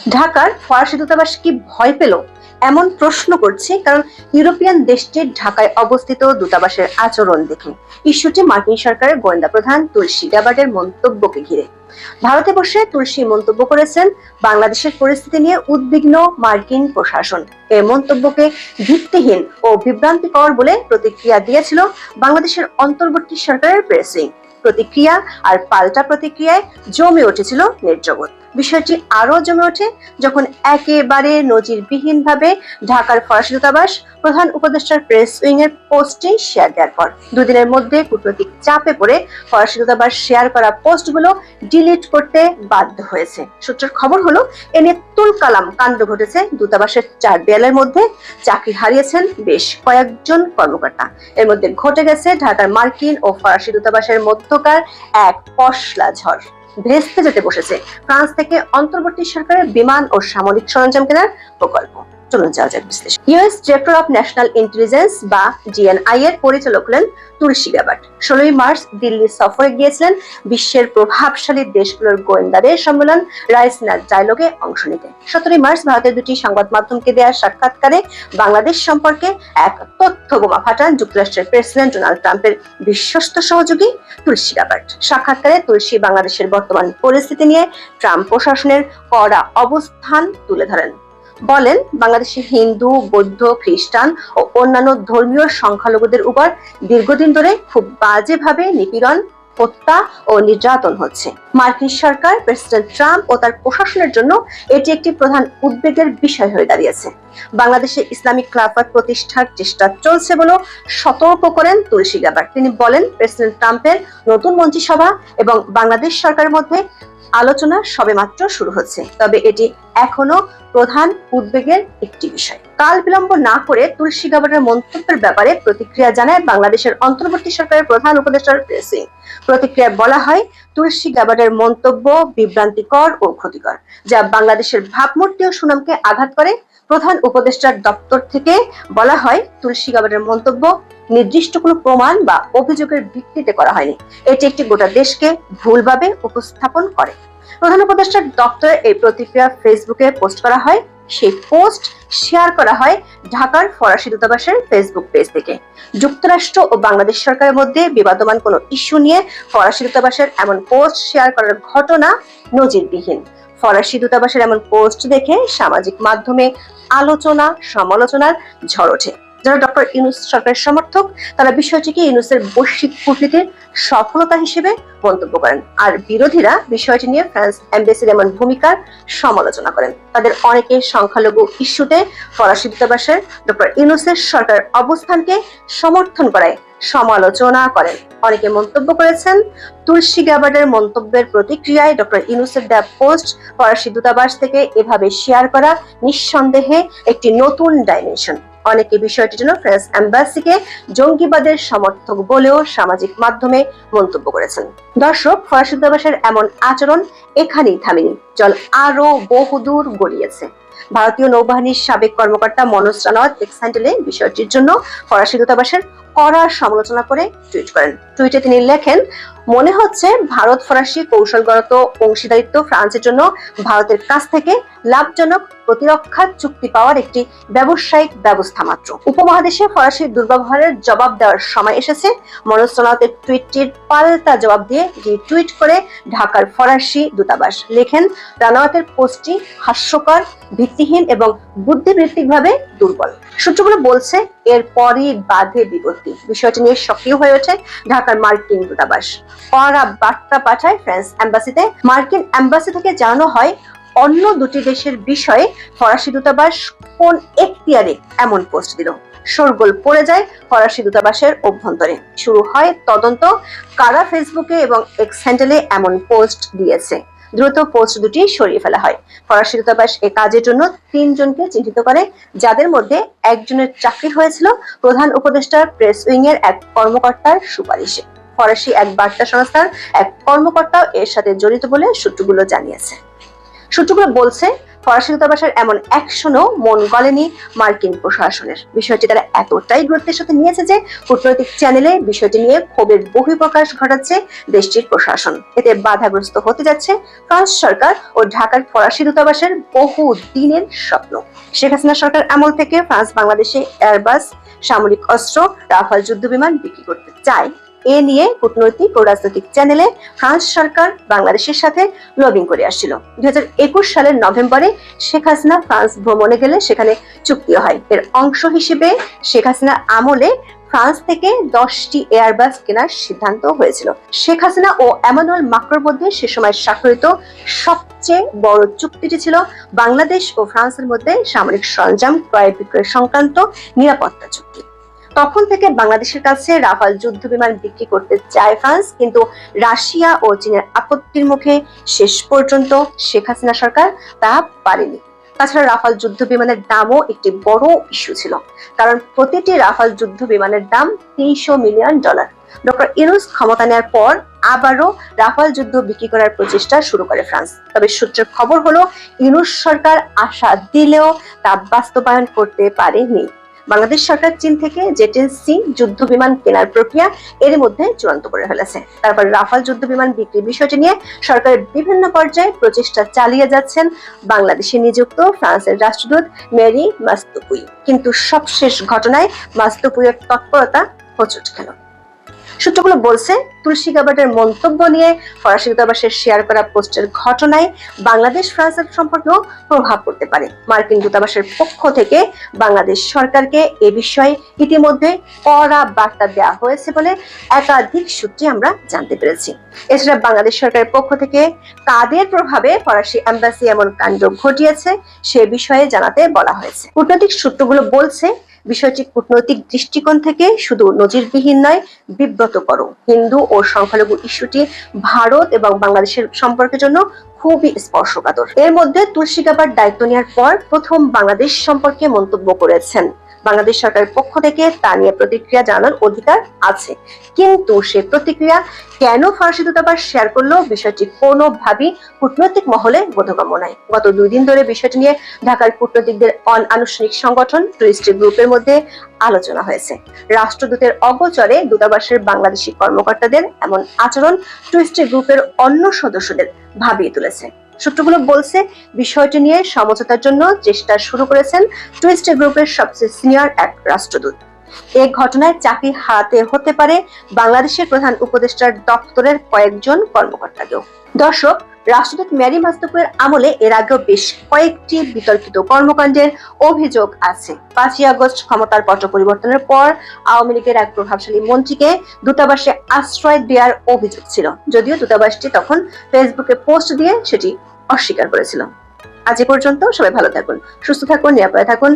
ঢাকার ফরাসি দূতাবাস কি ভয় পেল এমন প্রশ্ন করছে, কারণ ইউরোপিয়ান দেশটির ঢাকায় অবস্থিত দূতাবাসের আচরণ দেখে। ইস্যুটি মার্কিন সরকারের গোয়েন্দা প্রধান তুলসী গ্যাবার্ডের মন্তব্যকে ঘিরে। ভারতে বসে তুলসী মন্তব্য করেছেন, বাংলাদেশের পরিস্থিতি নিয়ে উদ্বিগ্ন মার্কিন প্রশাসন। এর মন্তব্যকে ভিত্তিহীন ও বিভ্রান্তিকর বলে প্রতিক্রিয়া দিয়েছিল বাংলাদেশের অন্তর্বর্তী সরকারের প্রেস উইং। প্রতিক্রিয়া আর পাল্টা প্রতিক্রিয়ায় জমে উঠেছিল নেট জগৎ। বিষয়টি আরো জমে ওঠে যখন একেবারে নজিরবিহীনভাবে ঢাকার ফরাসি দূতাবাস প্রধান উপদেষ্টার প্রেস উইং এর পোস্টে শেয়ার দেওয়ার পর দুদিনের মধ্যে কূটনৈতিক চাপে পড়ে ফরাসি দূতাবাস শেয়ার করা পোস্টগুলো ডিলিট করতে বাধ্য হয়েছে। সূত্রের খবর হলো, এ নিয়ে তুলকালাম কাণ্ড ঘটেছে দূতাবাসের 4 দেয়ালের মধ্যে। চাকরি হারিয়েছেন বেশ কয়েকজন কর্মকর্তা। এর মধ্যে ঘটে গেছে ঢাকার মার্কিন ও ফরাসি দূতাবাসের মধ্যকার এক পশলা ঝড়। ভেস্তে যেতে বসেছে ফ্রান্স থেকে অন্তর্বর্তী সরকারের বিমান ও সামরিক সরঞ্জাম কেনার প্রকল্প। চলুন যাওয়া যাক বিশ্লেষণ। US director of national intelligence বা ডিএনআই এর পরিচালক হলেন তুলসী গ্যাবার্ড। 16 মার্চ দিল্লি সফরে গিয়েছিলেন বিশ্বের প্রভাবশালী দেশগুলোর গোয়েন্দাদের সম্মেলন রাইসিনা ডায়ালগে অংশ নিতে। 17 মার্চ ভারতের দুটি সংবাদ মাধ্যমকে দেওয়া সাক্ষাৎকারে বাংলাদেশ সম্পর্কে এক তথ্য বোমা ফাটান যুক্তরাষ্ট্রের প্রেসিডেন্ট ডোনাল্ড ট্রাম্পের বিশ্বস্ত সহযোগী তুলসী গ্যাবার্ড। সাক্ষাৎকারে তুলসী বাংলাদেশের বর্তমান পরিস্থিতি নিয়ে ট্রাম্প প্রশাসনের কড়া অবস্থান তুলে ধরেন। বলেন, বাংলাদেশে হিন্দু, বৌদ্ধ, খ্রিস্টান ও অন্যান্য ধর্মীয় সংখ্যালঘুদের উপর দীর্ঘদিন ধরে খুব বাজেভাবে নিপীড়ন, হত্যা ও নির্যাতন হচ্ছে। মার্কিন সরকার, প্রেসিডেন্ট ট্রাম্প ও তার প্রশাসনের জন্য এটি একটি প্রধান উদ্বেগের বিষয় হয়ে দাঁড়িয়েছে। বাংলাদেশে ইসলামিক খেলাফত প্রতিষ্ঠার চেষ্টা চলছে বলে সতর্ক করেন তুলসী গ্যাবার্ড। তিনি বলেন, প্রেসিডেন্ট ট্রাম্পের নতুন মন্ত্রিসভা এবং বাংলাদেশ সরকারের মধ্যে আলোচনা সবেমাত্র শুরু হচ্ছে, তবে এটি এখনো প্রধান উদ্বেগের একটি বিষয়। কাল বিলম্ব না করে তুলসী গ্যাবার্ডের মন্তব্যের ব্যাপারে প্রতিক্রিয়া জানায় বাংলাদেশের অন্তর্বর্তী সরকারের প্রধান উপদেষ্টার প্রেস উইং। প্রতিক্রিয়ায় বলা হয়, তুলসী গ্যাবার্ডের মন্তব্য বিভ্রান্তিকর ও ক্ষতিকর, যা বাংলাদেশের ভাবমূর্তি ও সুনামকে আঘাত করে। প্রধান উপদেষ্টার দপ্তর থেকে বলা হয়, তুলসী গ্যাবার্ডের মন্তব্য নির্দিষ্ট কোনো প্রমাণ বা অভিযোগের ভিত্তিতে করা হয়নি। এটি একটি গোটা দেশকে ভুলভাবে উপস্থাপন করে। প্রধান উপদেষ্টার দপ্তরের এই প্রতিক্রিয়া ফেসবুকে পোস্ট করা হয়। সেই পোস্ট শেয়ার করা হয় ঢাকার ফরাসি দূতাবাসের ফেসবুক পেজ থেকে। যুক্তরাষ্ট্র ও বাংলাদেশ সরকারের মধ্যে বিবাদমান কোনো ইস্যু নিয়ে ফরাসি দূতাবাসের এমন পোস্ট শেয়ার করার ঘটনা নজিরবিহীন। ফরাসি দূতাবাসের এমন পোস্ট দেখে সামাজিক মাধ্যমে আলোচনা সমালোচনার ঝড় ওঠে। যারা ডক্টর ইউনূস সরকারের সমর্থক, তারা বিষয়টিকে ইউনূসের বৈশ্বিক কূটনীতির সফলতা হিসেবে মন্তব্য করেন, আর বিরোধীরা বিষয়টি নিয়ে ফ্রান্স এম্বাসির এমন ভূমিকার সমালোচনা করেন। তাদের অনেকে সংখ্যালঘু ইস্যুতে ফরাসি দূতাবাসের ডক্টর ইউনূসের সরকারের অবস্থানকে সমর্থন করায় সমালোচনা করেন। অনেকে মন্তব্য করেছেন, তুলসী গ্যাবার্ডের মন্তব্যের প্রতিক্রিয়ায় ডক্টর ইউনূসের দেয়া পোস্ট ফরাসি দূতাবাস থেকে এভাবে শেয়ার করা নিঃসন্দেহে একটি নতুন ডাইমেনশন। অনেকে বিষয়টির জন্য ফ্রান্স এম্বাসিকে জঙ্গিবাদের সমর্থক বলেও সামাজিক মাধ্যমে মন্তব্য করেছেন। দর্শক, ফরাসি দূতাবাসের এমন আচরণ এখানেই থামেনি, জল আরো বহুদূর গড়িয়েছে। ভারতীয় নৌবাহিনীর সাবেক কর্মকর্তা মনোজ রানাওয়াত এক্স হ্যান্ডেলে বিষয়টির জন্য ফরাসি দূতাবাসের কড়া সমালোচনা করে টুইট করেন। টুইটে তিনি লেখেন, মনে হচ্ছে ভারত ফরাসি কৌশলগত অংশীদারিত্ব ফ্রান্সের জন্য ভারতের কাছ থেকে লাভজনক প্রতিরক্ষা চুক্তি পাওয়ার একটি ব্যবসায়িক ব্যবস্থা মাত্র। উপমহাদেশে ফরাসি দুর্ব্যবহারের জবাব দেওয়ার সময় এসেছে। মনোজ রানাওয়াতের টুইটটির পাল্টা জবাব দিয়ে রিটুইট করে ঢাকার ফরাসি দূতাবাস লেখেন, রানাওয়াতের পোস্টটি হাস্যকর, ভিত্তিহীন এবং বুদ্ধিবৃত্তিকভাবে দুর্বল। সূত্রগুলো বলছে, এরপরই বাধে বিপত্তি। বিষয়টি নিয়ে সক্রিয় হয়ে ওঠে ঢাকার মার্কিন দূতাবাস। কড়া বার্তা পাঠায় ফ্রান্স এম্বাসিতে। মার্কিন এম্বাসি থেকে জানানো হয়, অন্য দুটি দেশের বিষয়ে ফরাসি দূতাবাস কোন এখতিয়ারে এমন পোস্ট দিল। শোরগোল পড়ে যায় ফরাসি দূতাবাসের অভ্যন্তরে। শুরু হয় তদন্ত, কারা ফেসবুকে এবং এক্স হ্যান্ডেলে এমন পোস্ট দিয়েছে। দ্রুত পোস্ট দুটি সরিয়ে ফেলা হয়। ফরাসি দূতাবাস এ কাজের জন্য 3 জনকে চিহ্নিত করে, যাদের মধ্যে একজনের চাকরি হয়েছিল প্রধান উপদেষ্টার প্রেস উইং এর এক কর্মকর্তার সুপারিশে। ফরাসি এক বার্তা সংস্থার এক কর্মকর্তাও এর সাথে জড়িত বলে সূত্রগুলো জানিয়েছে। সূত্রগুলো বলছে, ফরাসি দূতাবাসের এমন অ্যাকশনও মন গলেনি মার্কিন প্রশাসনের। বিষয়টি তারা এতটাই গুরুত্বের সাথে নিয়েছে যে কূটনৈতিক চ্যানেলে বিষয়টি নিয়ে ক্ষোভের বহিঃপ্রকাশ ঘটাচ্ছে দেশটির প্রশাসন। এতে বাধাগ্রস্ত হতে যাচ্ছে ফ্রান্স সরকার ও ঢাকার ফরাসি দূতাবাসের বহু দিনের স্বপ্ন। শেখ হাসিনা সরকার আমল থেকে ফ্রান্স বাংলাদেশে এয়ারবাস, সামরিক অস্ত্র, রাফাল যুদ্ধবিমান বিক্রি করতে চায়। এ নিয়ে কূটনৈতিক ও রাজনৈতিক চ্যানেলে ফ্রান্স সরকার বাংলাদেশের সাথে লবিং করে আসছিল। 2021 সালের নভেম্বরে শেখ হাসিনা ফ্রান্স ভ্রমণে গেলে সেখানে চুক্তি হয়। এর অংশ হিসেবে শেখ হাসিনার আমলে ফ্রান্স থেকে 10টি এয়ারবাস কেনার সিদ্ধান্ত হয়েছিল। শেখ হাসিনা ও এমানুয়েল মাক্রোর মধ্যে সে সময় স্বাক্ষরিত সবচেয়ে বড় চুক্তিটি ছিল বাংলাদেশ ও ফ্রান্সের মধ্যে সামরিক সরঞ্জাম ক্রয় বিক্রয় সংক্রান্ত নিরাপত্তা চুক্তি। তখন থেকে বাংলাদেশের কাছে রাফাল যুদ্ধ বিমান বিক্রি করতে চায় ফ্রান্স, কিন্তু রাশিয়া ও চীনের আপত্তির মুখে শেষ পর্যন্ত শেখ হাসিনা সরকার তা পারেনি। তাছাড়া রাফাল যুদ্ধ বিমানের দামও একটি বড় ইস্যু ছিল, কারণ প্রতিটি রাফাল যুদ্ধ বিমানের দাম $300 মিলিয়ন। ডক্টর ইউনূস ক্ষমতা নেওয়ার পর আবারও রাফাল যুদ্ধ বিক্রি করার প্রচেষ্টা শুরু করে ফ্রান্স। তবে সূত্রের খবর হলো ইউনূস সরকার আশা দিলেও তা বাস্তবায়ন করতে পারেনি। বাংলাদেশ সরকার চীন থেকে জেটেলসি যুদ্ধ বিমান কেনার প্রক্রিয়া এর মধ্যে চূড়ান্ত করে ফেলেছে। তারপর রাফাল যুদ্ধ বিমান বিক্রির বিষয়টি নিয়ে সরকারের বিভিন্ন পর্যায়ে প্রচেষ্টা চালিয়ে যাচ্ছেন বাংলাদেশে নিযুক্ত ফ্রান্সের রাষ্ট্রদূত মেরি মাস্তোপুই। কিন্তু সবশেষ ঘটনায় মাস্তোপুইয়ের তৎপরতা হোঁচট খেল। সূত্রগুলো বলছে তুলসী গাবার্ডের মন্তব্য নিয়ে ফরাসি দূতাবাসের শেয়ার করা পোস্টের ঘটনায় বাংলাদেশ ফ্রান্সের সম্পর্কেও প্রভাব পড়তে পারে। মার্কিন দূতাবাসের পক্ষ থেকে বাংলাদেশ সরকারকে এ বিষয়ে ইতিমধ্যে কড়া বার্তা দেওয়া হয়েছে বলে একাধিক সূত্রে আমরা জানতে পেরেছি। এছাড়া বাংলাদেশ সরকারের পক্ষ থেকে কাদের প্রভাবে ফরাসি এম্বাসি এমন কাণ্ড ঘটিয়েছে সে বিষয়ে জানাতে বলা হয়েছে। কূটনৈতিক সূত্রগুলো বলছে বিষয়টি কূটনৈতিক দৃষ্টিকোণ থেকে শুধু নজিরবিহীন নয়, বিব্রতকর। হিন্দু ও সংখ্যালঘু ইস্যুটি ভারত এবং বাংলাদেশের সম্পর্কের জন্য খুবই স্পর্শকাতর। এর মধ্যে তুলসী গাবার্ড দায়িত্ব নেওয়ার পর প্রথম বাংলাদেশ সম্পর্কে মন্তব্য করেছেন। বাংলাদেশ সরকারের পক্ষ থেকে তা নিয়ে প্রতিক্রিয়া জানানোর অধিকার আছে, কিন্তু সে প্রতিক্রিয়া কেন ফরাসি দূতাবাস শেয়ার করলো বিষয়টি কোনোভাবেই কূটনৈতিক মহলে বোধগম্য নয়। গত 2 দিন ধরে বিষয়টি নিয়ে ঢাকার কূটনীতিকদের অনানুষ্ঠানিক সংগঠন টুরিস্ট গ্রুপের মধ্যে আলোচনা হয়েছে। রাষ্ট্রদূতের অগোচরে দূতাবাসের বাংলাদেশি কর্মকর্তাদের এমন আচরণ টুরিস্ট গ্রুপের অন্য সদস্যদের ভাবিয়ে তুলেছে। সূত্রগুলো বলছে বিষয়টি নিয়ে সমঝোতার জন্য চেষ্টা শুরু করেছেন টুরিস্ট গ্রুপের সবচেয়ে সিনিয়র এক রাষ্ট্রদূত। এই ঘটনায় চাকরি হারাতে হতে পারে বাংলাদেশের প্রধান উপদেষ্টার দপ্তরের কয়েকজন কর্মকর্তাকেও। দর্শক, রাষ্ট্রদূত মেরি মাস্তোপুইয়ের আমলে এর আগেও বেশ কয়েকটি বিতর্কিত কর্মকাণ্ডের অভিযোগ আছে। 5ই আগস্ট ক্ষমতার পট পরিবর্তনের পর আওয়ামী লীগের এক প্রভাবশালী মন্ত্রীকে দূতাবাসে আশ্রয় দেওয়ার অভিযোগ ছিল, যদিও দূতাবাসটি তখন ফেসবুকে পোস্ট দিয়ে সেটি অস্বীকার করেছিল। আজ এ পর্যন্ত। সবাই ভালো থাকুন, সুস্থ থাকুন, নিরাপদে থাকুন।